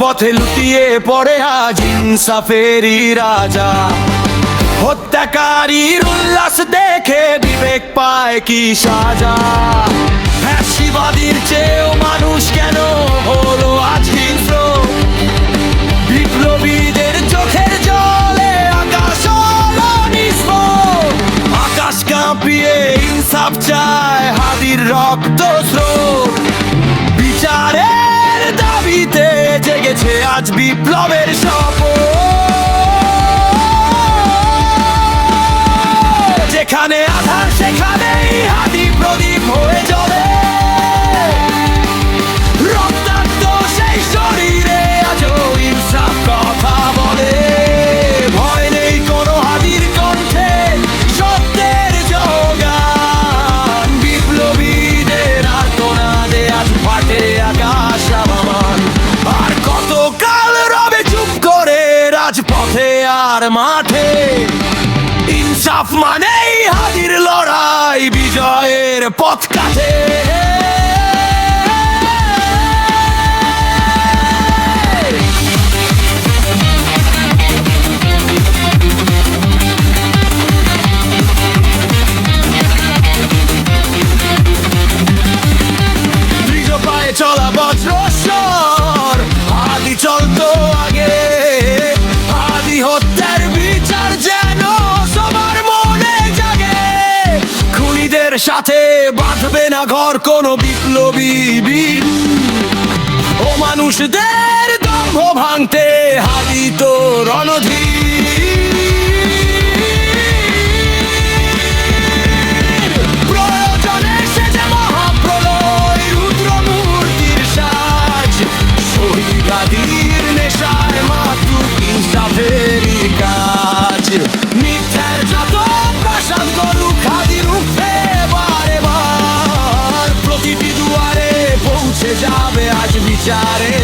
রাজপথে লুটিয়ে পড়ে আজ ইনসাফেরই রাজা। হত্যাকারীর উল্লাস দেখে বিবেক পায় কি সাজা। ফ্যাসিবাদীর চেয়েও মানুষ কেন হলো আজ হিংস্র? বিপ্লবীদের চোখের জলে আকাশ হলো নিঃস্ব। আকাশ কাঁপিয়ে ইনসাফ চায় হাদির রক্ত স্রোত। বিচারের দাবিতে জেগেছে আজ বিপ্লবের শপথ। যেখানে আধার সেখানেই হাদি প্রদীপ হয়ে জ্বলে। রক্তাক্ত সেই শরীরে আজও ইনসাফ কথা বলে। ভয় নেই কোনো হাদির কণ্ঠে সত্যের জোগান। বিপ্লবীদের আর্তনাদে আজ ফাটে আকাশ আবামান। আর কতকাল রবে চুপ করে রাজপথে আর মাঠে? ইনসাফ মানেই হাদির লড়াই বিজয়ের পথ কাটে। দৃঢ় পায়ে চলা বজ্রস্বর হাদি চলতো আগে। হাদি হত্যার বিচার যেন সবার মনে জাগে। খুনিদের সাথে বাঁধবে না ঘর কোনো বিপ্লবী বীর। ও মানুষদের দম্ভ ভাঙতে হাদি তো রণধীর। প্রয়োজনে সেজে মহাপ্রলয় রুদ্রমূর্তির সাজ। শহীদ হাদির নেশায় মাতুক ইনসাফেরই কাজ। মিথ্যার যত প্রাসাদ গরুক হাদির উঠে বারে বার। প্রতিটি দুয়ারে পৌঁছে যাবে আজ বিচারে